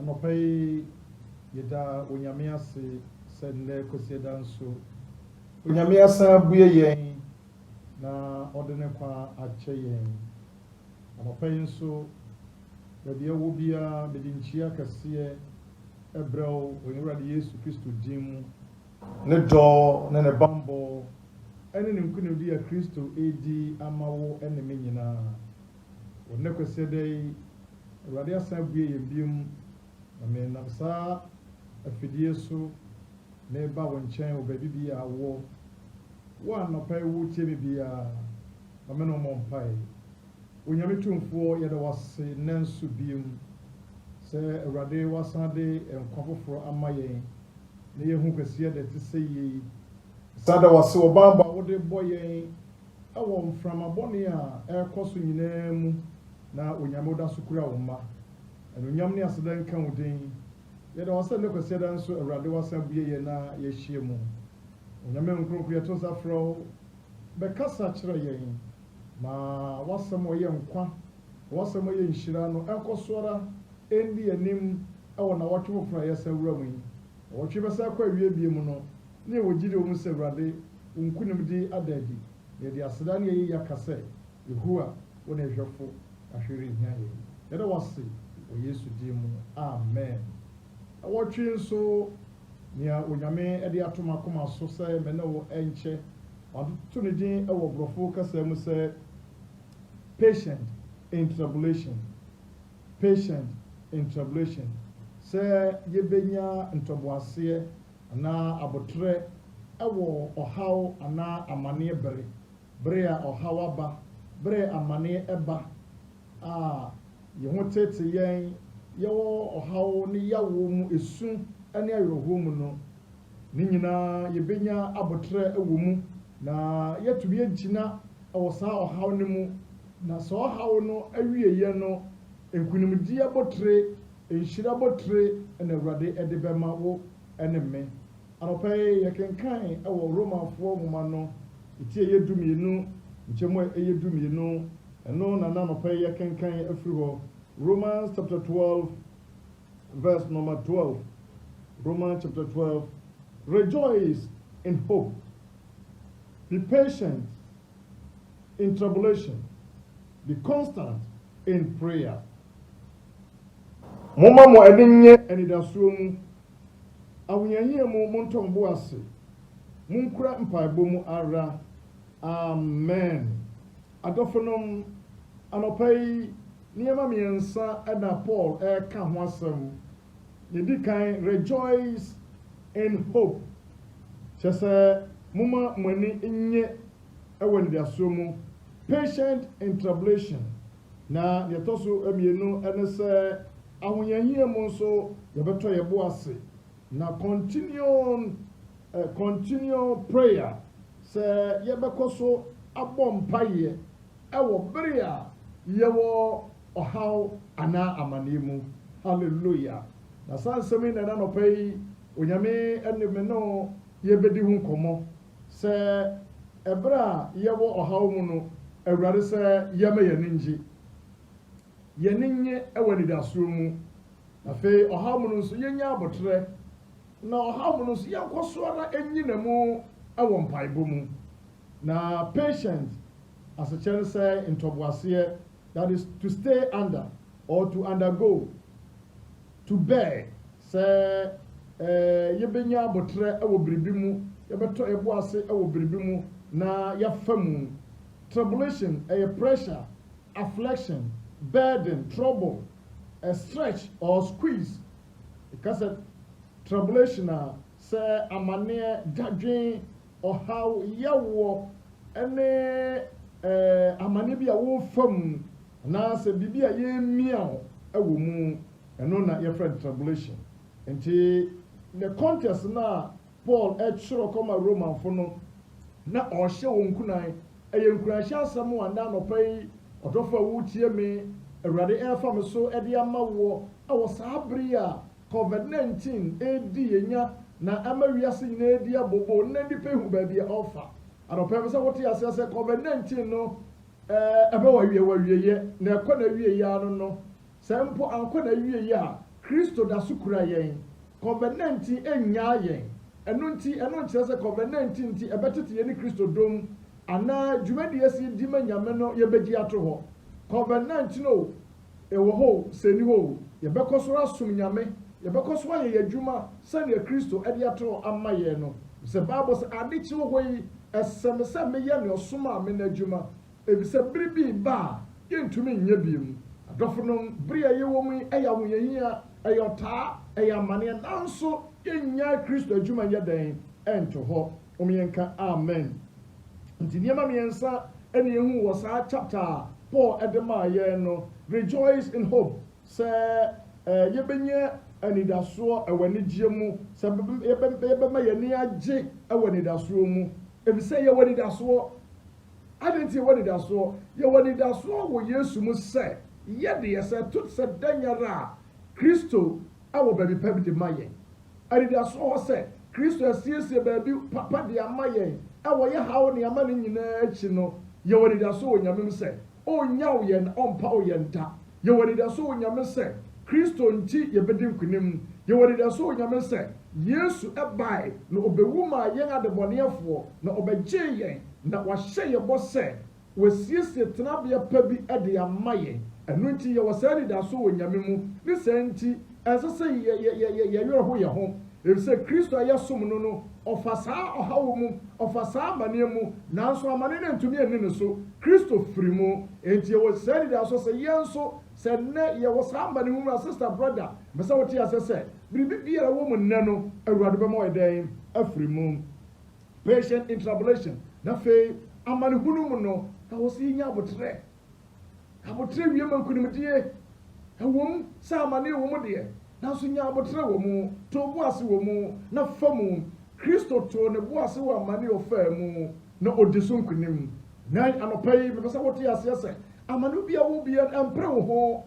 Anopai yeda onyame ase sende kosieda nso onyame asa buye yen na odene kwa ache yen anopai nso baabi ewo bia bedinchia kase ebrel onwurade Yesu Kristo dim ne do ne bambo ene ne nkunudi ya Kristo edi amawo ene menyina wonne kosieda yi awurade asa buye yen biom Amen. Namsa afidie so ne ba wonchen obabi bia wo wa no pai wo tie bia ameno mompai onyame tumfo yeda wase nansu biom se awurade wasade enkofoforo amayen ne yehu kwese de tiseye sada wase obamba wode boyen awo mframa bone a ekoso nyina mu na onyame oda sukura wo ma and onyam ne asedan kan udin ye da wasa ne kwasiada nso awurade wasa buye ye na ye hie mu onyame nkronkro ye to safro be kasa kire yen ma wasa mo ye nkwa wasa mo ye nhira no ekosora endi anim ewo na wotwe fra ye sawura mu wotwe be sa kwa wie bie mu no ne wogide mu se awurade nkunim di adadi ye di asedan ye yakase yehua wona ehwefo ahwere hia ye da wase Yesu dimu amen awotwe nso nia onyame ede atoma koma so se me na wo enche wato ne din ewo brofo kasa mu se patient in tribulation se yebenya ntoboase na abotre ewo ohaw ana amane bere a ohaw aba bere amane eba Yehotete yen yewo ohawo ni yawo mu esu ane ayeroho mu no ni nyina yebenya abotre ewo mu na yetubi agina awosa ohawo ni mu na so ohawo no awieye no enkunimdi abotre enhira abotre ene awurade ede bema wo ene me anopai yekenkan ewo Romafo moma no itie yedumienu nchemo eyedumienu eno na anopai yekenkan afiri ho Romans chapter 12 verse number 12. Romans chapter 12. Rejoice in hope. Be patient in tribulation. Be constant in prayer. Moma mo edinye enidasuo mu. Awunyanye mu montombo ase. Munkura mpaebo mu ara. Amen. Adofonom anopai Niema miensa eda Paul ka ho asem yedi kan rejoice in hope chese muma mani nye ewon diaso mu patient in tribulation na yetoso amienu ene se ahonyahie mu nso yebeto yebo ase na continue prayer se yebekoso abompaye ewo bria yewo ohaw ana amanemu hallelujah na sansemi na na nopai onyame eneme no yebedi hu komo se ebra yewo ohaw mu no awurade se yema yeninji yeninye ewani dasuo mu na fe ohaw mu no so yenya abotre na ohaw mu no so yankosora enyina mu ewo mpaibo mu na patient as a chance say intoboase. That is to stay under or to undergo, to bear. Say, yebenya botre ewo biribimu, yebeto eboase ewo biribimu na yafamu. Tribulation, pressure, affliction, burden, trouble, a stretch or squeeze. Because tribulation say amane dadwen or how yawo ene amane bia wo fam na se bibia ye mia ewo mu eno na ye friend tribulation enti the contest na Paul chiro koma Roman fo no na o hye wonkunan eye nkurahye asem wanda no pai odofo wutie me awurade efa me so ede amawo awo sabri a COVID-19 edi yenya na amawiase nyina edi abobo na ndi pehu ba bia ofa anopa se wote ase COVID-19 no ebe wa wie ye na ekọ na wie ya no sempo anko na wie ya Kristo da so kura yɛn COVID-19 enya yɛn ɛno nkyerɛ sɛ COVID-19 nti ɛbɛtete yɛn ne Kristo dom anaa dwumadi asi di ma nyame no yɛbɛgye ato hɔ COVID-19 o ɛwɔ hɔ sɛni hɔ yɛbɛkɔ so asom nyame yɛbɛkɔ so ayɛ adwuma sɛnea Kristo ɛde ato ama yɛn no sɛ Bible sɛ ade kye hɔ yi ɛsɛm sɛ meyɛ ne ɔsom a me no adwuma ebisɛ bere bi ba a yɛntumi nyɛ bi mu adɔfo no bere a yɛwɔ mu ɛyɛ ahoyɛhia ɛyɛ ɔtaa ɛyɛ amaneɛ nanso yɛnya Kristo adwuma nyɛ dɛn ɛnto hɔ ɔmyɛnka amen nti nneɛma mmiɛnsa ɛne ehu wɔ saa chapter a Paul ɛde maa yɛn no rejoice in hope sɛ yɛbɛnya anidasoɔ ɛwɔ anigyeɛ mu sɛ yɛbɛma yɛni agye ɛwɔ anidasoɔ mu ebisɛ yɛwɔ anidasoɔ adanti yɛwɔ anidasoɔ yɛwɔ anidasoɔ wɔ Yesu mu sɛ yɛde yɛsɛ to sɛ danyara a Kristo ɛwɔ baabi pa bi de ma yɛn anidasoɔ hɔ sɛ Kristo asiesie baabi papa de ama yɛn ɛwɔ yɛ haw ne ama ne nyinaa akyi no yɛwɔ anidasoɔ wɔ Nyame mu sɛ ɔnyaw yɛn ɔmpaw yɛn da yɛwɔ anidasoɔ wɔ Nyame sɛ Kristo nti yɛbɛdi nkunim yɛwɔ anidasoɔ wɔ Nyame sɛ Yesu ɛbae na ɔbɛwu ma yɛn adebɔneɛfoɔ na ɔbɛgye yɛn na wahyɛ yɛ bɔ sɛ wasiesie tenabea pa bi ɛde ama yɛn ɛno nti yɛwɔ saa anidasoɔ wɔ Nyame mu ne saa nti ɛsɛ sɛ yɛwerɛ ho yɛ ho efisɛ Kristo a yɛsom no ɔfa saa ɔhaw mu ɔfa saa amaneɛ mu nanso amane no ntumi ɛne ne so Kristo firi mu enti yɛwɔ saa anidasoɔ sɛ yɛn nso sɛ nnɛ yɛwɔ saa amane mu a sister brother mbɛsɛ wote asɛ sɛ biribi biara wɔ mu nnɛ no Awurade bɛma ɔyɛ dɛn afiri mu patient in tribulation na afei amanehunu mu no ɛwɔ sɛ yɛnya abotrɛ wie ma nkonimdie ɛwɔ mu sɛ amane wɔ mu deɛ nanso nya abotrɛ wɔ mu to boase wɔ mu na fa mu Kristo to ne boase wɔ amane ɔfa mu na ɔdi so nkonim na anɔpa yi bɛsɛ wote aseɛ sɛ amane bia wo bia ɛmpere wo ho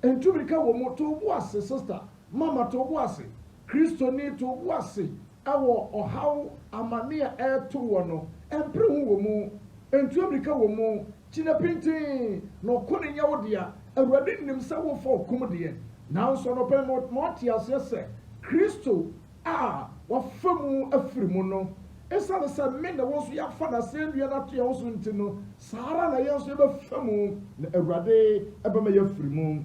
entumirika wɔ mu to boase sister mama to boase Kristo ni to boase ɛwɔ ɔhaw amane a ɛto wɔ no ɛmpere ho wɔ mu entumirika wɔ mu kyina pintin na ɔkɔ ne nya wo dia Awurade nim sɛ wo fa ɔkom deɛ nanso no pɛ mo ɔte aseɛ sɛ Kristo a wafa mu afiri mu no ɛsiane sɛ me na wɔn nso yɛafa n'asɛnnua no ato yɛn so nti no saa ara na yɛn nso yɛbɛfa mu na Awurade ɛbɛma yɛafiri mu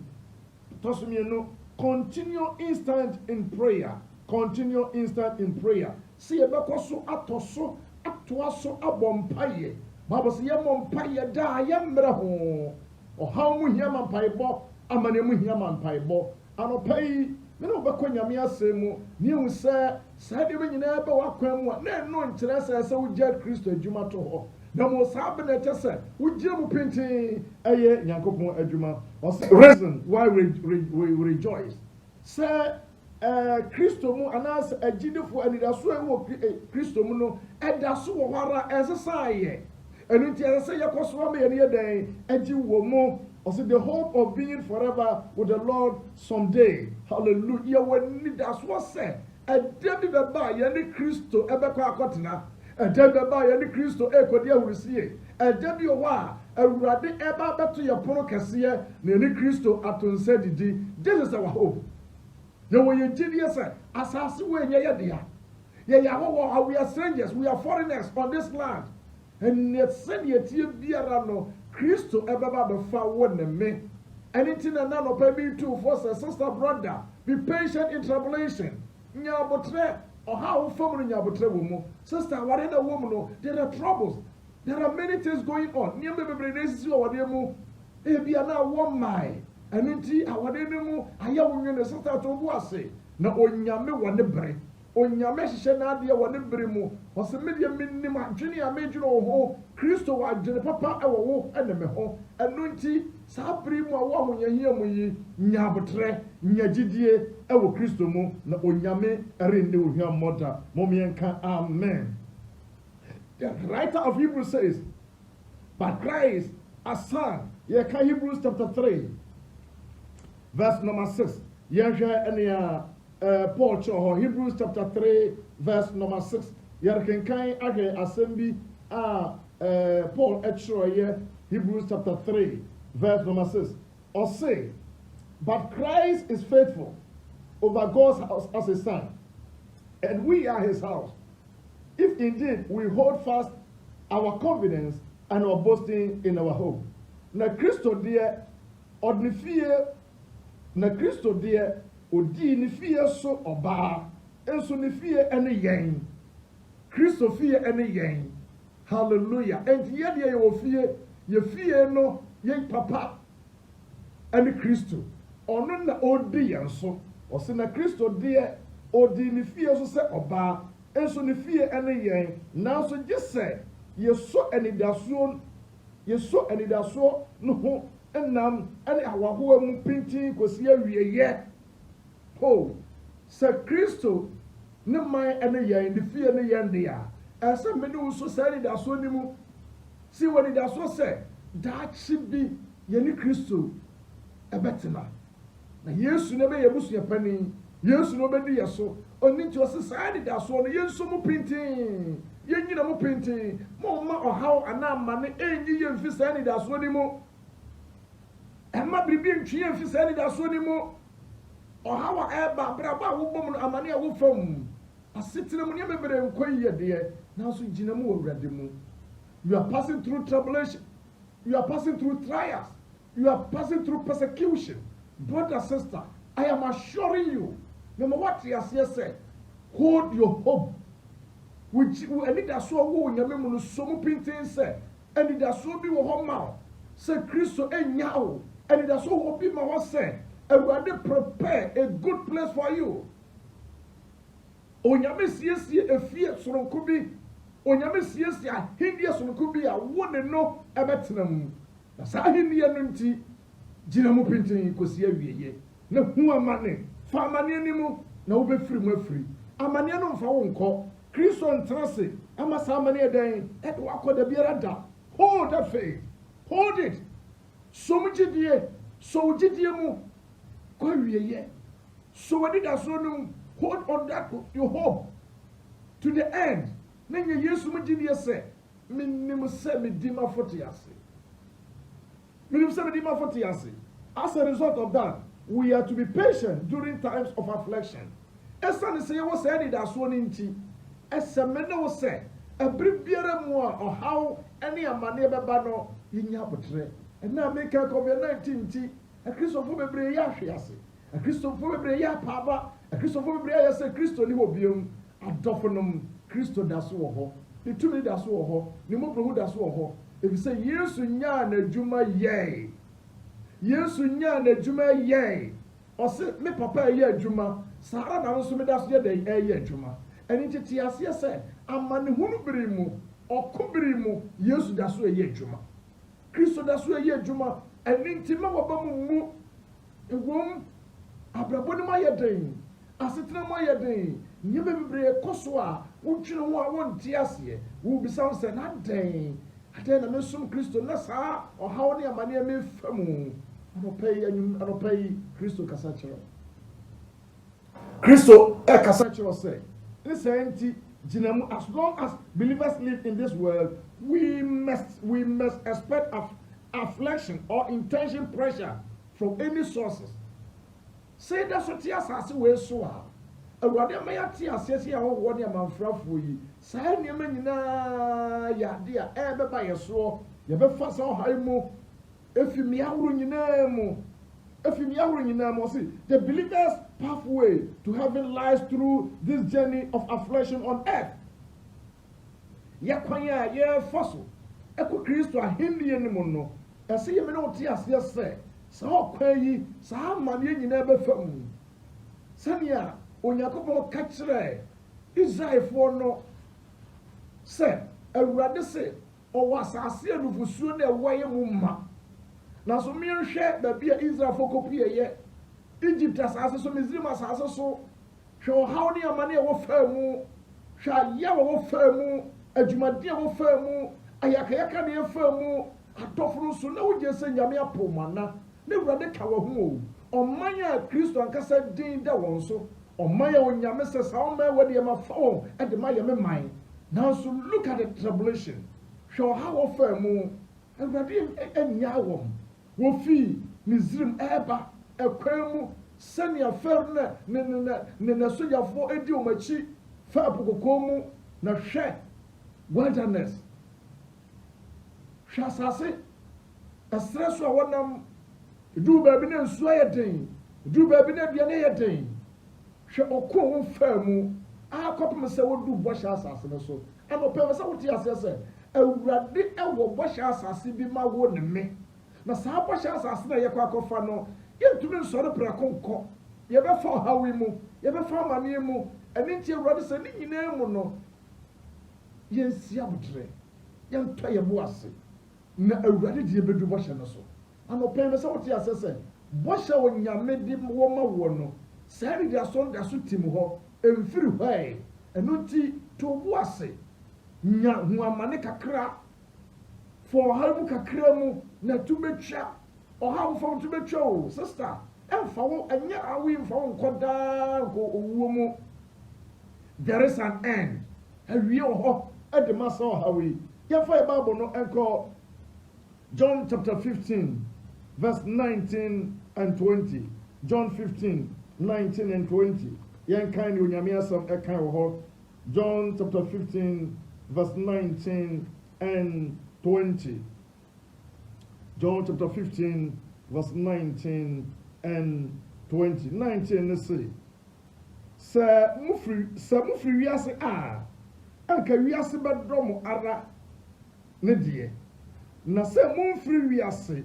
tɔ so mmienu continue instant in prayer sɛ yɛbɛkɔ so atɔ so atoa so abɔ mpaeɛ Bible sɛ yɛmmɔ mpaeɛ daa yɛmmerɛ ho ɔhaw mu hia ma mpaebɔ amane mu hia ma mpaebɔ anɔpa yi me ne wobɛkɔ Nyame asɛm mu ne ehu sɛ saa deɛ me nyinaa bɛ w'akwan mu a na ɛno nkyerɛ sɛ wogya Kristo adwuma to hɔ na mo saa bɛ na ɛkyɛ sɛ wogyina mu pintin ɛyɛ Nyankopɔn adwuma ɔsɛ reason why we rejoice sɛ Kristo mu anaasɛ agyidefo anidaso a ɛwɔ Kristo mu no ɛda so wɔ hɔ ara ɛsesa yɛ ɛno nti ɛsɛ sɛ yɛkɔ so ama yɛn yɛ dɛn agyi wɔ mu ɔsɛ the hope of being forever with the Lord someday hallelujah yɛwɔ nidasoɔ sɛ ɛda bi bɛba a yɛne Kristo ɛbɛkɔ akɔtena ɛda bi bɛba a yɛne Kristo ɛkɔdi ahurusie ɛda bi wɔ hɔ a Awurade ɛba bɛto yɛ pono kɛseɛ na yɛne Kristo ato nsa didi this is our hope yɛwɔ yɛn gyidie sɛ asase wo nyɛ yɛ dea yɛyɛ ahɔhɔ we are strangers we are foreigners on this land ɛnɛ sɛdeɛ tie biara no Kristo ɛbɛba bɛfa wɔ ne me ɛne nti na nanɔpa bi tufoɔ sɛ sister brother be patient in tribulation nya abotrɛ ɔha wo fam no nya abotrɛ wɔ mu sister aware na wɔ mu no there are troubles there are many things going on nneɛma bebree na esisi wɔ awadeɛ mu ebia na wɔ mmae ɛne nti awadeɛ no mu ayɛ wo nwene sister to bo ase na onyame wɔ ne bere onyame hyehyɛ n'adeɛ wɔ ne bere mu ɔsɛ medeɛ menim adwene a medwene wo ho Kristo wɔ adwene papa ɛwɔ wo ɛne me ho ɛno nti saa bere mu a wɔ ahoyɛhia mu yi nya abotrɛ nya gyidie ɛwɔ Kristo mu na onyame ɛrenne wo hwɛ mmɔda mommyɛnka amen. The writer of Hebrews says but Christ as son yɛka Hebrews chapter 3 verse number 6 yɛhwɛ ɛnea Paul kyerɛ Hebrews chapter 3 verse number 6 yɛrekenkan ahwɛ asɛm bi a Paul ɛkyerɛeɛ Hebrews chapter 3 verse number 6 ɔse But Christ is faithful over God's house as a son, and we are his house. If indeed we hold fast our confidence and our boasting in our hope. Na Kristo deɛ ɔde fie na Kristo deɛ odi ne fie so ɔbaa nso ne fie ɛne yɛn. Kristo fie ɛne yɛn. Hallelujah. Enti yɛ deɛ yɛwɔ fie, yɛ fie no yɛn papa ɛne Kristo. Ɔno na odi yɛn so. Ɔsɛ na Kristo deɛ odi ne fie so sɛ ɔbaa nso ne fie ɛne yɛn. Nanso gye sɛ yɛsɔ anidasoɔ no ho ɛnam ɛne awahoa mu pintin kɔsi awieyɛ. Ho sɛ Kristo ne man ɛne yɛn ne fie ne yɛn deɛ ɛsɛ mmene wo so sɛ anidasoɔ ne mu si wɔ anidasoɔ sɛ daakye bi yɛne Kristo ɛbɛtena na Yesu na bɛyɛ busua panin, Yesu na ɔbɛdi yɛ so. Ɔno nti ɔsɛ saa anidasoɔ no yɛnso mu pintin, yɛnyina mu pintin, mo mma ɔhaw anaa mane ɛnyi yɛ mfi saa anidasoɔ no mu. Ɛma biribi ntwi yɛ mfi saa anidasoɔ no mu. Ɔhaw a ɛba abrabɔ a wobɔ mu no amane a wofam asetena mu nneɛma bebree nkɔ yie deɛ nanso gyina mu wɔ Awurade mu. You are passing through tribulation, you are passing through trials, you are passing through persecution. Brother, sister, I am assuring you, number what you say, hold your hope. Which any that so wo nyame mu no so mu pintin say, any that so bi wo ho ma say Kristo enyawo, any that so wo bi ma wo say, Awurade prepare a good place for you. Onyame siesie efie soronko bi, onyame siesie ahindie soronko bi a wo ne no ebetena mu. Na sa ahindie no nti gyina mu pintin kosi awieye. Na hu amane, fa amane ni mu na wo befiri mu afiri. Amane no mfa wo nkɔ. Kristo ntrase ama sa amane eden e do akɔda biara da. Hold that faith. Hold it. So mugidie, so ugidie mu ko awieye. So wadi da so no hold on that your hope to the end. Na nye Yesu mugidie sɛ minim sɛ medima foti ase. As a result of that, we are to be patient during times of affliction. Esan say wo say ni da so ni nti. Eseme na wo say ebri biara mu a ɔhaw ene amane beba no yinya botre. Na America COVID-19 nti Kristofo bebre ya hwe ase. Kristofo bebre ya paaba. Kristofo bebre ya say Kristo ni wo biom adɔfonom Kristo da so wo ho. Ni tumi da so wo ho. Ni mobrohu da so wo ho. If you say Yesu nya na dwuma yɛ. Yesu nya na dwuma yɛ. Ɔse me papa yɛ adwuma. Sara na nso me da so yɛ dɛ yɛ adwuma. Ɛni tete ase sɛ amanehunu bere mu, ɔko bere mu Yesu da so yɛ adwuma. Kristo da so yɛ adwuma. Ɛni ntima wɔ ba mu ewom abrabɔ ne ma yɛ den. Asetena ma yɛ den. Nyebe bebree kɔso a wotwene ho a wonte ase. Wo bisa sɛ na den. Ade na mesum Kristo na saa ɔhaw ne amane me famu anopai Kristo kasa kyerɛ. Kristo kasa kyerɛ sɛ ne sɛ nti gyina mu as long as believers live in this world we must expect affliction or intention pressure from any sources. Say that so tia asase we so a Awurade ma ya tia asase a wo ne amanfrafo yi saa nneɛma nyinaa yɛ ade a ɛbɛba yɛ so yɛbɛfa saa ɔhae mu efimi ahoro nyinaa mu ɔse the believers pathway to heaven lies through this journey of affliction on earth. Yɛkwan a yɛfa so ɛkɔ Kristo ahindie ne mu no ɛsɛ yɛme ne wote aseɛ sɛ saa ɔkwan yi saa amanneɛ nyinaa bɛfa mu sɛnea Onyankopɔn ka kyerɛ Israelfoɔ no sɛ Awurade se ɔwɔ asase anufusuo na ɛwɔ yɛ mu ma na so menhwɛ baabi a Israelfoɔ kɔpueyɛ Egypt asase so Misraim asase so hwɛ ɔhaw ne amane a wɔfaa mu hwɛ ayɛ a wɔfaa mu adwumadi a wɔfaa mu ayakayaka ne ɛfaa mu adɔfo so na wogye sɛ Nyame apo mana na Awurade ka wɔ ho o ɔman a Kristo ankasa din da wɔn so ɔman a Onyame sɛ saa ɔman wɔ deɛ ma fa wɔn ɛde ma yɛ me man. Now so look at the tribulation. Show how often mu Awurade enya wɔn. Wofi Misraim eba ekwan sani afer na sojafo edi omachi fa apokoko mu na hwe wilderness hwe asase esre so a wonam du baabi na nsu ayeden du baabi na aduane ayeden hwe okko wo fa mu akopem se wodu bɔhyɛ asase no so anopɛ se wote asese awurade ɛwɔ bɔhyɛ asase bi ma wo ne me na saa bɔhyɛ asase na yɛkɔ akɔfa no yɛntumi nsɔre prako nkɔ yɛbɛfa ɔhawe mu yɛbɛfa amane mu ɛne nti awurade sɛ ne nyinaa mu no yɛnsi abotrɛ yɛntɔ yɛ bo ase na awurade de yɛbɛdu bɔhyɛ no so anopɛ se wote asese bɔhyɛ onyame de wɔ ma wo no saa de asɔn da so tim hɔ emfiri hɔ ɛno nti to bo ase nya hu amane kakra for ɔhaw mu kakra mu na tu betwa ɔhaw fam tu betwa o sister ɛmfa wo ɛnyɛ awi mfa wo nkɔdaa nkɔ owuo mu there is an end awie hɔ ɛde masa ɔhaw yi yɛmfa yɛ bible no ɛnkɔ John chapter 15 verse 19 and 20 John 15 19 and 20 yɛnkan ne onyame asɛm ɛkan wɔ hɔ John chapter 15 verse 19 and 20 John chapter 15 verse 19 and 20 19 ne say sɛ mufiri wiase a anka wiase bɛdɔ mo ara ne deɛ na sɛ mumfiri wiase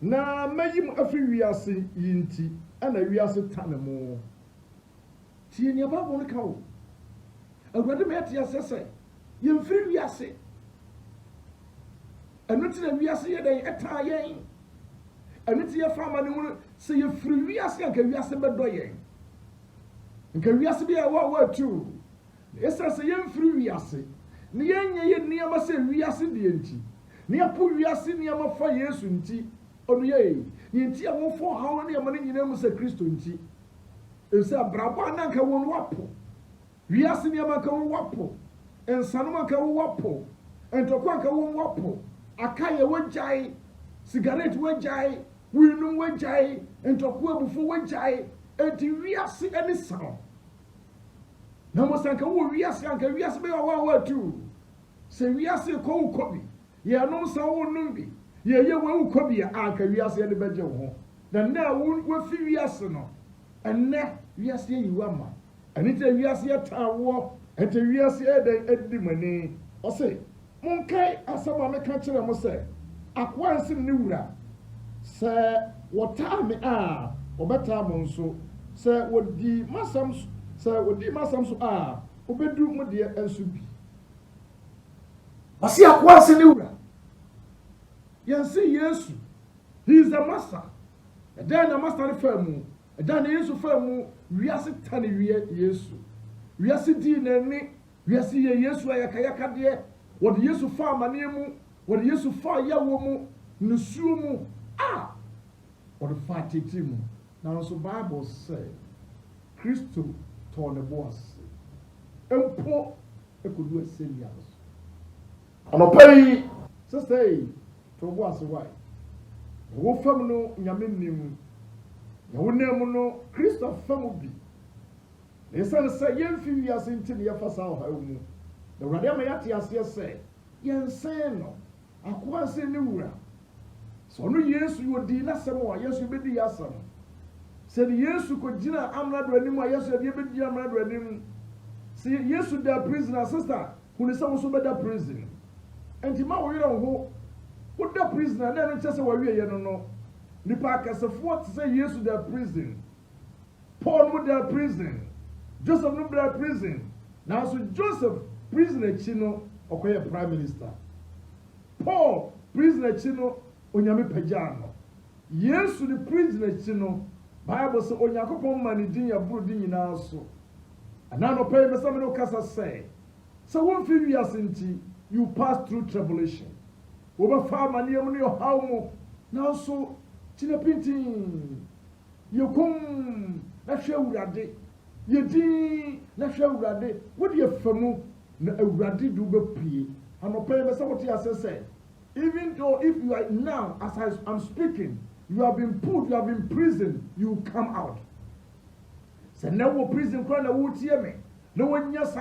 na mayi mu afiri wiase yi nti ana wiase tane mo tie ne Bible no ka wo awurade me ate asese yɛmfiri wiase ɛno ti na wiase yɛ dɛn ɛtaa yɛn ɛno ti yɛ fama ne ho sɛ yɛfiri wiase anka wiase bɛdɔ yɛn nka wiase bi a wa tu ɛsɛ sɛ yɛmfiri wiase ne yɛnyɛ yɛ nneɛma sɛ wiase deɛ nti ne yɛpo wiase nneɛma fa Yesu nti ɔno yɛ yɛnti a wɔfɔ haw ne yɛma ne nyinaa mu sɛ Kristo nti ɛsɛ abrabɔ ananka wɔn wapo wiase nneɛma anka wɔn wapo ensanom anka wɔn wapo entɔkɔ anka wɔn wapo akayɛ wɔgyae cigarette wɔgyae winum wɔgyae entɔkɔ abufo wɔgyae enti wiase ɛne saw na mo sanka wo wiase anka wiase bɛ wa tu sɛ wiase kɔ wo kɔbi yɛ nom sa wo nom bi yɛ wo kɔbi anka wiase ɛne bɛgye wo ho na wo fi wiase no ɛnɛ wiase yi wa ma ɛne te wiase atawo ɛte wiase ɛdɛn ɛdi mani ɔse monkai asɛm a meka kyerɛ mo sɛ akoa nsi ne wura sɛ wɔtaa me a ɔbɛtaa mo nso sɛ wɔdi masam so a ɔbɛdu mo deɛ nso bi ɔse akoa nsi ne wura yɛnsi Yesu he is the master ɛdɛn na master ne fa mu ɛdɛn na Yesu fa mu wiase tane Yesu wiase di n'ani wiase yɛ Yesu ayakayaka deɛ wɔde Yesu fa amane mu wɔde Yesu fa yawo mu nusuo mu a wɔde fa tete mu na nso Bible sɛ Kristo tɔ ne bo ase empo ekodu asɛnni aso anɔpa yi sɛ tɔ bo ase wai wo fam no nyame nim na wo nam no Kristo fam bi ɛsɛn sɛ yɛmfi wiase nti ne yɛfa saa ɔhaw mu na Awurade ama yɛate aseɛ sɛ yɛnsɛn no akoa sɛ ne wura sɛ ɔno Yesu yɛdi n'asɛm a Yesu bɛdi yɛ asɛm sɛ ne Yesu kɔgyina amrado anim a Yesu yɛde bɛdi amrado anim sɛ Yesu da prison a sister hunu sɛ wo nso bɛda prison enti ma wo yerɛ wo ho woda prison a na ɛno nkyɛ sɛ wɔawie yɛ no nipa akasafoɔ te sɛ Yesu da prison Paul no da prison Joseph no da prison now so Joseph prison akyi no ɔkɔyɛ prime minister Paul prison akyi no onyame pagya no Yesu the prison akyi no Bible sɛ Onyankopɔn ma ne din yɛboro din nyinaa so ana no pay me sɛ me no kasa sɛ won fi wiase nti you pass through tribulation wo ba fa amane mu ne ɔhaw mu na so tina pintin yekum na hwɛ Awurade yedi na hwɛ Awurade wo de afamu na Awurade do bepie anɔpɛ me sɛ wote ase sɛ even though if you are now as I'm speaking you have been put, you have been imprisoned, you come out. So now we prison crowd na would hear me. No one yes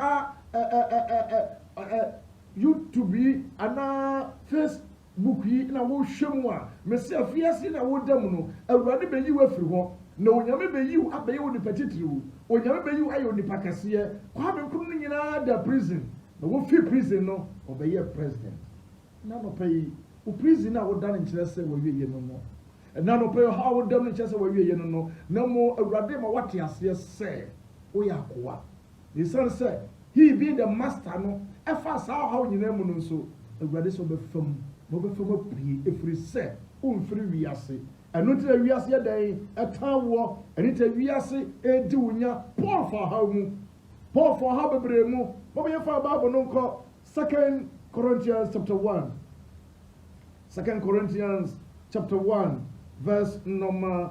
YouTube yi ana Facebook yi na wo hwem a me se afiase na wo dam no awurade be yi wafiri ho na onyame be yi abaye wo ni petitiri wo onyame be yi ayo ni pakase kwa be kunu nyina da prison na wo fi prison no obeye president na no pay wo prison na wo dan nkyere se wo wie ye no no na no pay how wo dam nkyere se wo wie ye no no na mo awurade ma wate ase se wo yakoa the son said he being the master no efa saa how nyina mu no nso awurade so be fam no be fam apue efiri se o mfiri wiase eno tira wiase dan etanwo eni tira wiase edi wonya Paul for how mu Paul for how bebre mu bo be fa Bible no nko 2 Corinthians chapter 1 2 Corinthians chapter 1 verse number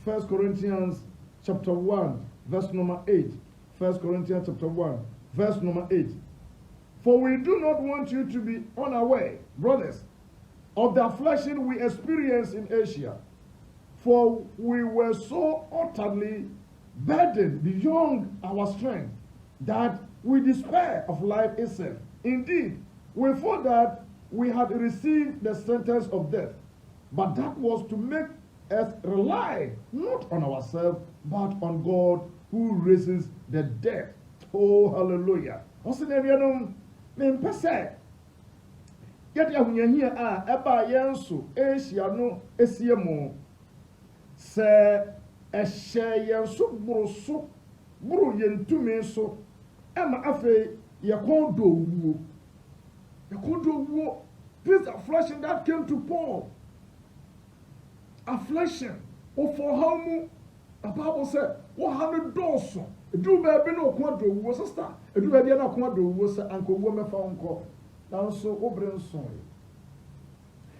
1 Corinthians chapter 1 verse number 8 1 Corinthians chapter 1 verse number 8. For we do not want you to be unaware, brothers, of the affliction we experienced in Asia, for we were so utterly burdened beyond our strength that we despair of life itself. Indeed, we thought that we had received the sentence of death, but that was to make us rely not on ourselves, but on God who raises the dead. Oh, hallelujah. Also, Mempese yet ahunyahia a eba yenso Asia no esie mo se ehye yenso buru yentumi so ema afe yekondo wuo this affliction that came to Paul, affliction for how mu the Bible said 100 doors. Do baby no quadro was a star. Do baby no quadro was uncle woman found call. Now so obrin son.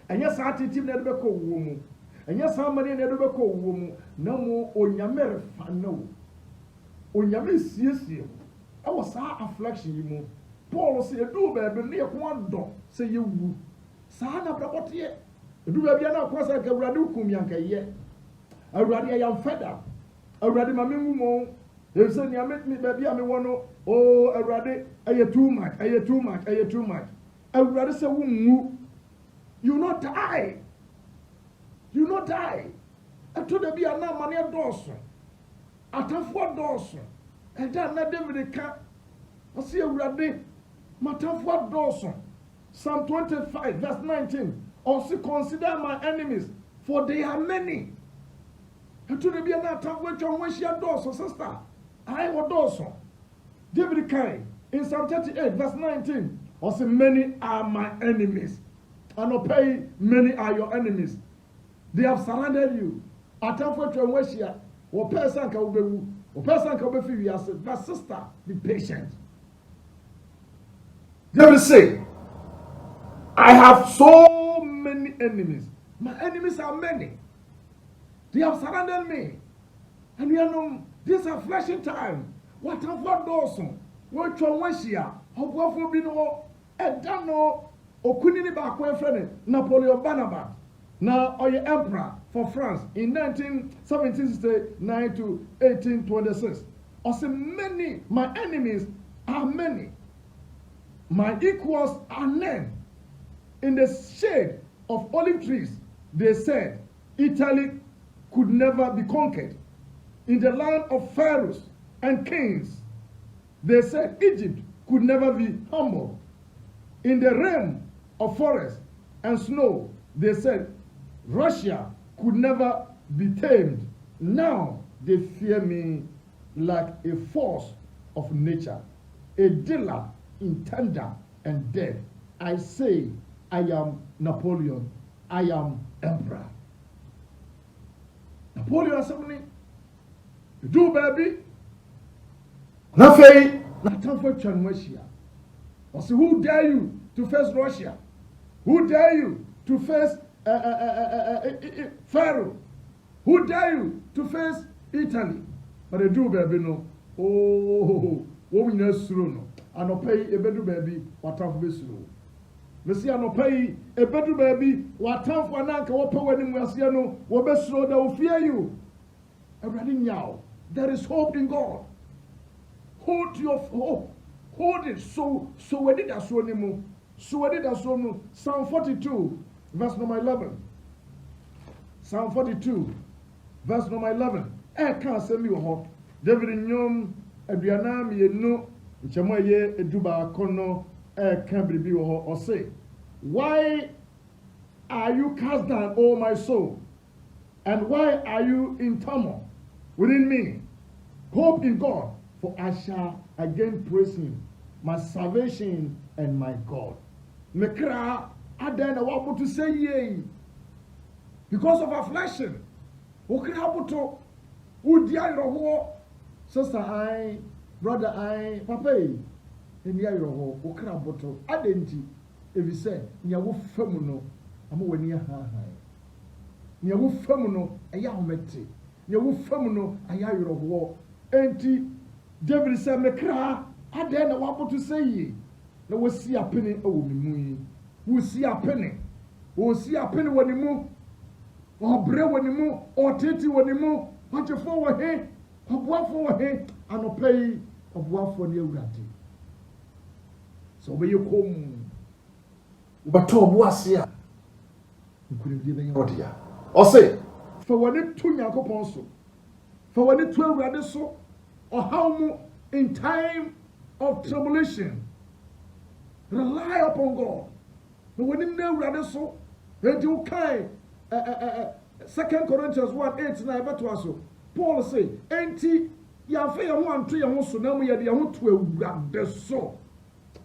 And yes, I teach him never call woman. And yes, how many never call woman. No more on Yamer no. On Yamer sees you. I was our affliction you more. Paul say do baby near one door. Say you woo. Sana what yet. Do baby no cross like a radukum yanka yet. Already I am fed up. Already my memo. They say, "You make me baby. I want to. Oh, already, I too much. Already say, you not die. You not die. I told them, be a man money a Dawson. I told 4 Dawson. And then not David can't. I see already. Matter 4 Dawson. Psalm 25, verse 19. Also consider my enemies, for they are many. I told them, be a man tough which on which you Dawson, sister. I was Dawson. David Kai in Psalm 38, verse 19. Also, many are my enemies. And obey, many are your enemies. They have surrounded you. At time for to wish ya, or person can be, or person can be free. But sister, be patient. David say, I have so many enemies. My enemies are many. They have surrounded me. And you know, this affliction time. What have what Dawson? What you want here? How will be no? And don't know. Okunini back friend Napoleon Bonaparte. Now, or your emperor for France in 1769 to 1826. Also, many my enemies are many. My equals are none. In the shade of olive trees, they said, Italy could never be conquered. In the land of pharaohs and kings, they said Egypt could never be humbled. In the realm of forest and snow, they said Russia could never be tamed. Now they fear me like a force of nature, a dealer in thunder and death. I say, I am Napoleon. I am emperor. Napoleon assembly. Do baby. Nothing. Not time for Russia. I say, who dare you to face Russia? Who dare you to face Pharaoh? Who dare you to face Italy? But they do baby no. Oh, what we know through no. And I pay a bedu baby what have we through. Mesi anopa yi ebedu baabi watamfo ananka wopa wani mu asia no wobesro they will fear you. Awurade nyaw. There is hope in God. Hold your hope. Hold it. So we did that so nimu. So we did that so no. Psalm 42, verse number 11. Psalm 42, verse number 11. Can't send me ho. David nyom aduana me no nchemo ye eduba akono can be ho or say, why are you cast down, O my soul? And why are you in turmoil within me? Hope in God, for I shall again praise him, my salvation and my God. Mekra adan what to say ye because of affliction. Okra to udia roho sister I brother I papa enia roho okra boto adenti ebi say nya wo famu no ama wani ha ha nya wo famu no eya homete nya wo famu no aya roho enti David said mekra adan na waboto say ye na wasi apene awo mimu yi wasi apene wani mu obre wani mu oteti wani mu hotefo wo he obuafo wo he anopai obuafo ne awurade so be yekom ubato obuase a nkurudi be yerodia o say fa wani to Nyankopon so fa wani to awurade so ohaw mu in time of tribulation. Rely upon God. But when you know that so, then you can 2 Corinthians 1:8-9 beto aso. Paul say, "Enti ya fe ya wan to ya ho so na mu ya de ho to awurade so."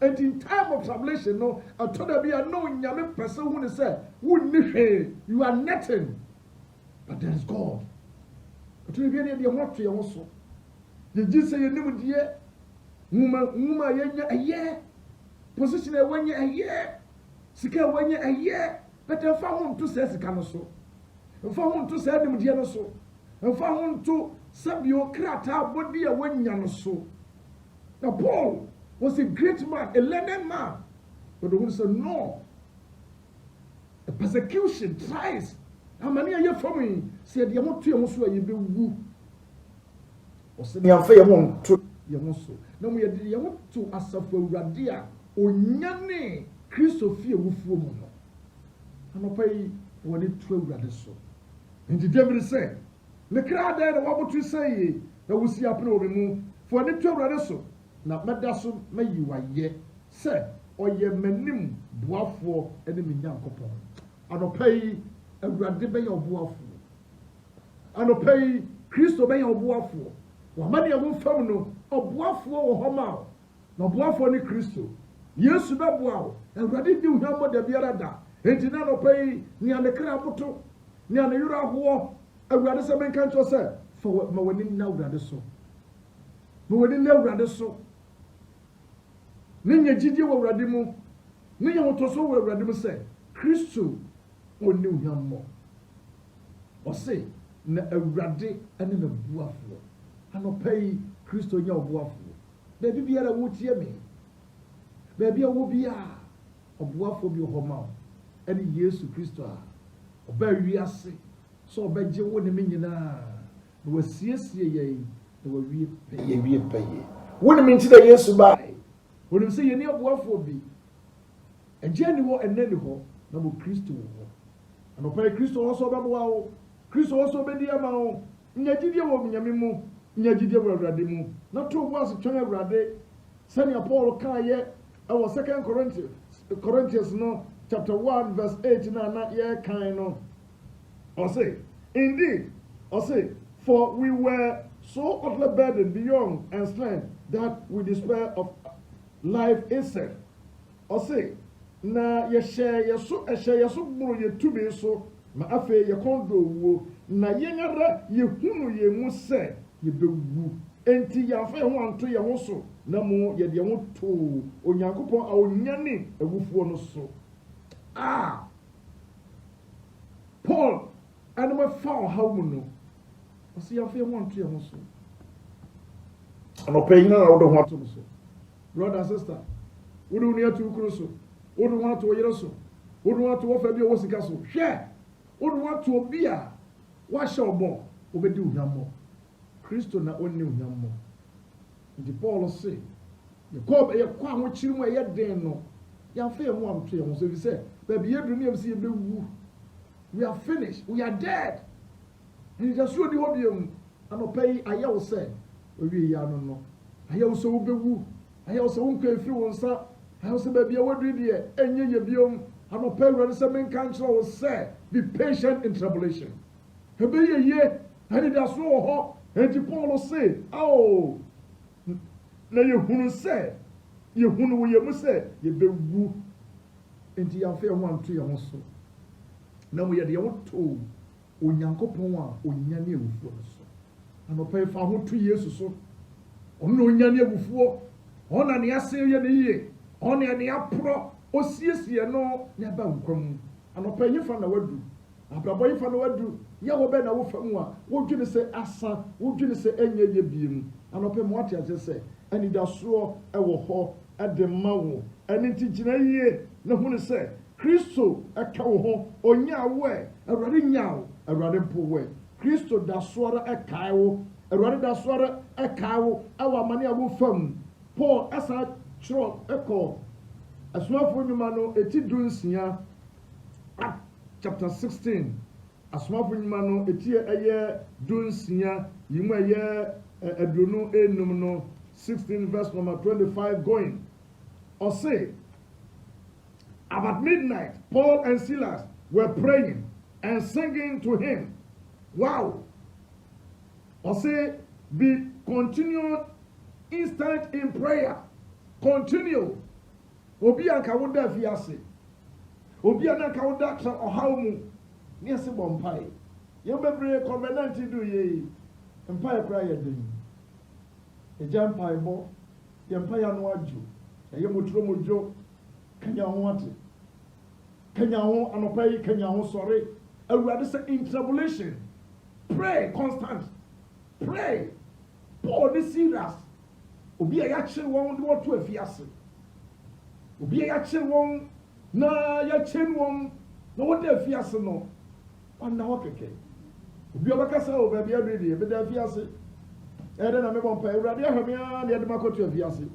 And in time of tribulation, no, I told them, no, nyame person who say, you are nothing, but there is God. I told you, you want to your so. Did you say you knew dear? Woman, a year. Position a 1 year a year. Sika 1 year a year. But if I want to say Sikano so. If I want to say them Diano so. If I want to sub your crata body a 1 year so. Now, Paul was a great man, a learned man. But the one said, no. A persecution tries. How many are you from me? Said, you want to you be woo. Or said, you want to so. No, we want to as a for Radia. Onyane Christo fie wufuo mu no anopai woni to awurade so nti David say me kra da na wabotu say na wusi apre obi mu for ne to awurade so na meda so mayi waye say oye manim boafo ene me Nyankopon anopai awurade be ye oboafo anopai Christo be ye oboafo wa mane wo fam no oboafo wo homa na oboafo ni Christo Yesu be boa awurade di uhwammo da biara da enti na no pai ni anekra boto ni aneyura ho awurade se menka ncho se for ma wani na awurade so ma wani na awurade so ni nya gidie wo awurade mu ni nya wotoso wo awurade mu se Kristo oni uhwammo o se na awurade ene na buafo anopai Kristo nya obuafo da biara wo tie me Baby, I will be a boy for your home. Any Yesu Christo. Obey we are sick. So obey you when the minion. The was serious ye, the will we pay. When the mean to the Yesu by. When you say you near boy for me. And Jenny war and Nelly ho, no Christo. And obey Christo also about Christo also be the amount. Nyajidia will be Yamimu, Nyajidia will radimu. Not two was a channel rade. Senior Paul Kaye. Our 2 Corinthians no chapter 1 verse 8 na yeah kind no. I say, indeed, I say, for we were so utterly burdened beyond and strength that we despair of life itself. I say, na ye share yeso buru ye tumi so ma afe ye kondo wo na ye ngara ye hunu ye mu se ye bewu enti ya fa ho anto ye ho so na mo ye de ho to Onyankopon a onyane awufuo no so Paul and my foul how no o se ya fa ho anto ye ho so ano pay na wo do ho ato so brother sister wo do near to kuro so Wode want to yere so. Wode want to ofa bi o sika so. Hwɛ. Wode want to obi a wa hye obo obedi ohwammo. Kristo na onni ohwammo. Nti Paul say, ye kwa ho kyiri mu ye den no. Ya fa mu amto ye ho so bi say, baby yedu ne yesi ye bewu. We are finished. We are dead. And just so the obium anopai ayawo say, we ya no. Ayawo so ubewu. Ayawo so unka efi wonsa. Ayawo so baby awadu de enye ye biom anopai wrede say men kan kire wo say, be patient in tribulation. Hebe ye and that's so ho. And Paul say, oh, na ye hunu say, ye hunu wo ye mu say, ye bewu. Enti ya fa ho anto ye ho so. Na mo ye de wo to onyankopon a onya ne ewufuo so anopa fa ho to yesu so ono onya ne ewufuo ona ne ase ye ne yie ona ne apro osiesie no ne ba nkwam anopa yifa na wadu abrabo yifa na wadu ye wo be na wo fam a wo dwene se asa wo dwene se enye ye biem anopa mo ate ase se ani da so ewo ho ede ma wo ani ti gina yie na hu ne se Kristo aka wo ho onya wo Awurade nyawo Awurade powe Kristo da soara ekae wo Awurade da soara ekae wo awa mane a wo fam Paul asa chro eko asomafo nyuma no eti dunsia chapter 16 asomafo nyuma no eti eye dunsia yimu eye aduonu enum no 16 verse number 25 going or say about midnight, Paul and Silas were praying and singing to him. Wow. Or say, be continued instant in prayer. Continue. Obi anka woda fiase. Obi anka woda tra ohawmu. Ni ase bompai. Ye bebre covenant do ye. Empire cry ye den. E jampai bo. Ye empire no aju. Ye motro mojo. Kanya ho ate. Kanya ho anopai kanya ho sore. Awurade say in tribulation. Pray constant. Pray. Paul the serious. Obi a ya kire won de woto afiase. Obi a ya kire won na ya kire won na woto afiase no. Wana ho keke. Obi obaka say o ba bia be da afiase. Ede na me bon pa Awurade ahwamia na ye de makoto afiase.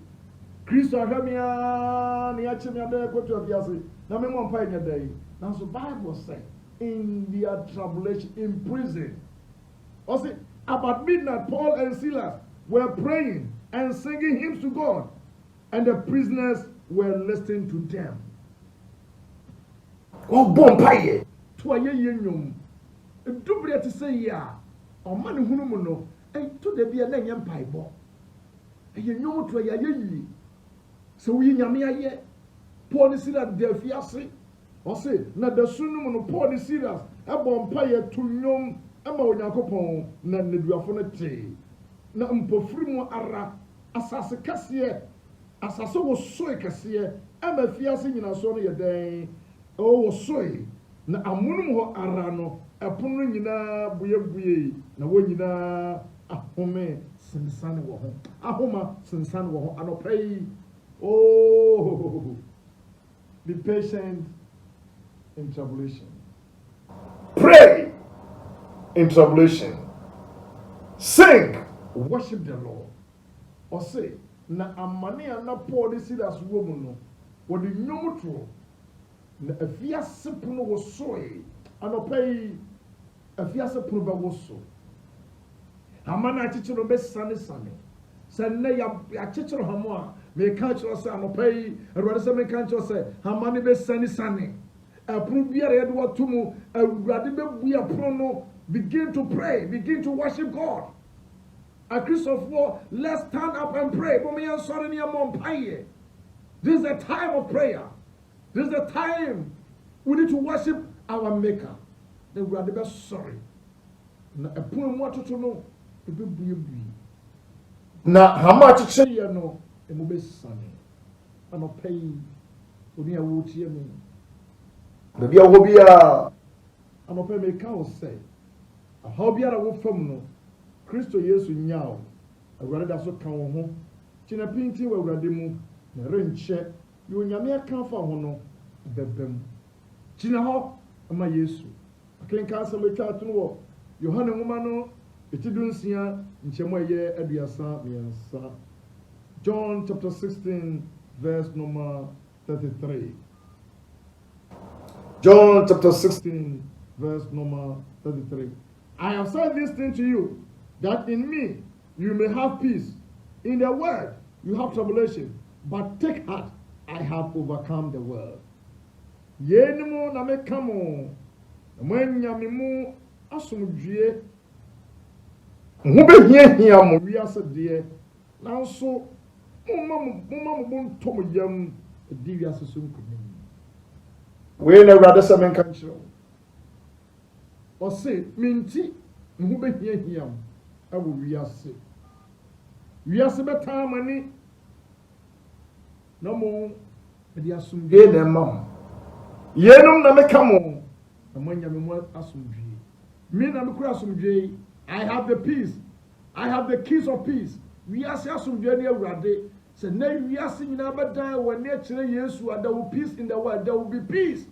Kristo ahwamia na ya kire me da koto afiase. Na me mon pa nya dai. Now so Bible say in their tribulation in prison. Also about midnight Paul and Silas were praying and singing hymns to God, and the prisoners were listening to them. Oh, bompaye! To a yenyum. A double to say, ya, or money hunumono, and to the be a name paibo. A yenyum to a yeyi. So we yamia ye. Paul is that their fiancé. Or say, not the sunumono, Paul is serious. A bompaye to nyum, Emma Yakopon, nan the duafonete. Na mpofrimu ara asase kase asase wo soe kase ama fiase nyina so no yeden wo soe na amunum ho ara no epono nyina buye na wo nyina ahome sinsane wo ho ahoma sinsane wo ho anopai oh be patient in tribulation, pray in tribulation, sing, worship the Lord. Or say, na amani na Paul de Silas woman no, what the nyomotro, na afiase puno wo soe, anopai afiase puno ba wo so. Amana chichiro be sane. Sanne ya chichiro hamo a, me kan chiro se anopai, Awurade se me kan chiro se, amani be sane. Apru biara ye de watumu, Awurade be bua puno no, begin to pray, begin to worship God. A Christopher, let's stand up and pray. This is the time of prayer. This is the time we need to worship our Maker. Then we are the best sorry. Na epun mo atoto no ebe buye. Na hama chiche ye no emu be sane. Ano pay oni awo tie me. Baby awo bia ano pay me ka o say. How biara wo fam no Kristo Yesu nyao Awurade da so ka wo ho kina pinti wo Awurade mu na renche yo nyame aka fa ho no bɛbɛm gyina hɔ ama Yesu akenka asɛm atwa ato no wɔ Yohane nwoma no etidu nsia nkyɛmu ɛyɛ aduasa mmiɛnsa John chapter 16 verse number 33 John chapter 16 verse number 33 I have said this thing to you that in me you may have peace. In the world you have tribulation, but take heart, I have overcome the world. Yenimu na mekamo mwenya mimu asumdue hubehia mo wiase de nanso mumma bunto mo yam di wiase so nkunim we na wrade se menka nkyerɛ o se minti hubehia mo awo wiase betaa mani na mo de asumdue na ma yenum na meka mo amanya me mo asumdue me na me kura asumdue I have the peace, I have the keys of peace. Wiase asumdue na awurade se na wiase nyina bedan wɔ ne kyerɛ Yesu there will peace in the world, there will be peace.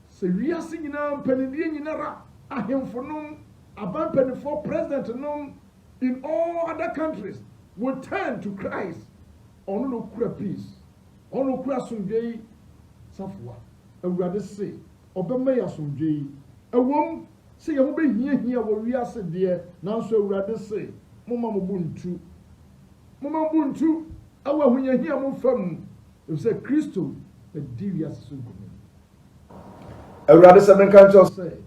Se wiase nyina mpanidie nyina ra ahemfonom abampanifo president nom in all other countries will turn to Christ. Ono no kura peace, ono kura asumdue safwa awurade se obema ya asumdue awom se ye ho behia wo wiase de nanso awurade se moma mo buntu awa hunyahia mo fam se Kristo e di wiase so nkunu awurade se menka ncho se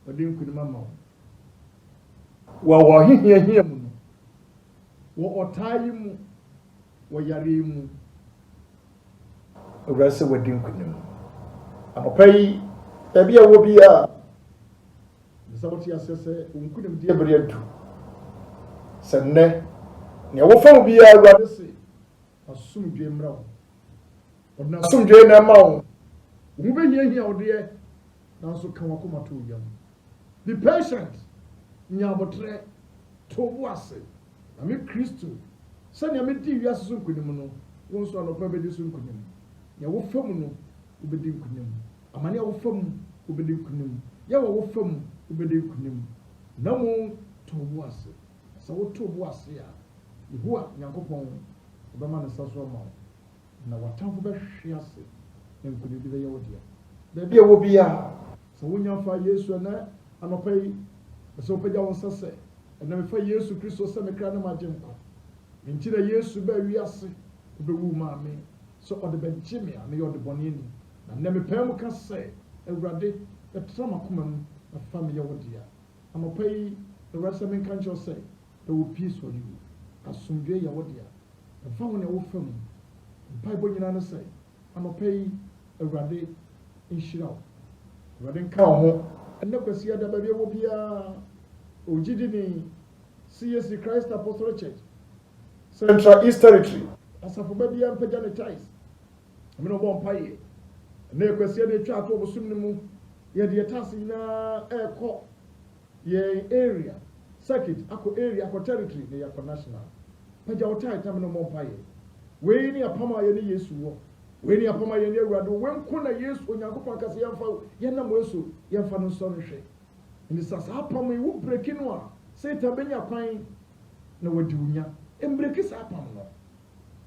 odi nkunu mama wo hihia mu no wo otayi mu wo yare mu awurade se wodi nkunu apai ebi a wo bia saboti asese unkunim die beriantu senne ne wo fam bia awurade se asumdwe mra wo ona asumdwe na ma wo wo behia wo de nanso kan wakoma to yam be patient nyabotre to wo ase na me Kristo sene me di wiase so nkunim no wo nso anopa be di so nkunim ne wo fam no wo be di nkunim amane wo fam wo be di nkunim ya wo fam ubede kunim na mo tobu ase sa wo tobu ase a Yehowa Nyankopɔn obema ne saso ma na watamfo be hwe ase nkunim bi be ye wodia da bia wo bia sa wonya fa Yesu na anopai so pagya won sase na me fa Yesu Kristo se me kra na magempa nti na Yesu ba wi ase obewu ma me so ode be gyeme a me yode bonini na me pam ka se awurade etrama komam a family wodia amopai the rest of menka ncho say there will peace for you asumdwe ya wodia the family wo fam bible nyina no say amopai awurade inshiraw awurade nka ho enne kwasi ada ba bia wo bia ogidi ni CSC Christ Apostolic Church Central East Territory asafo ba bia mpagya ne ties amene obo mpaye enne kwasi ada twa ato obosum ne mu ye de tase na eko ye area circuit ako area ako territory ne ako national pagya wotai tam no mompaye we ni apama ye ne Yesu wo we ni apama ye ne awurado wenko na Yesu Onyankopɔn kase yemfa ye na mo Yesu yemfa no so no hwe ni sasa apama yi wo breki no a Satan benya kwan na wadi unya embreki sa apam no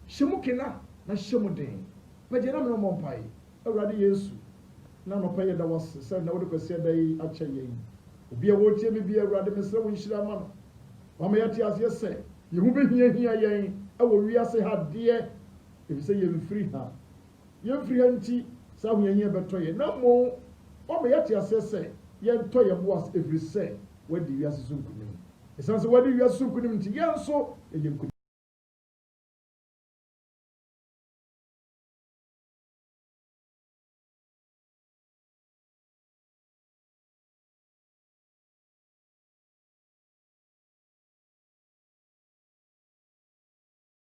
hyemu kena na hyemu den pagya na no mompaye awurade Yesu na no paye da was say na wode kwase da yi ache yen obi a wotie me bia awurade mesre wo nhira ma no wa me yate ase se ye hu behia yen awo wiase ha de e bi se ye mfiri ha nti sa hu yen betoye na mo o me yate ase se ye ntoye boas every say wadi wiase so nkunim esanse wadi wiase so nkunim nti ye nso ye nkunim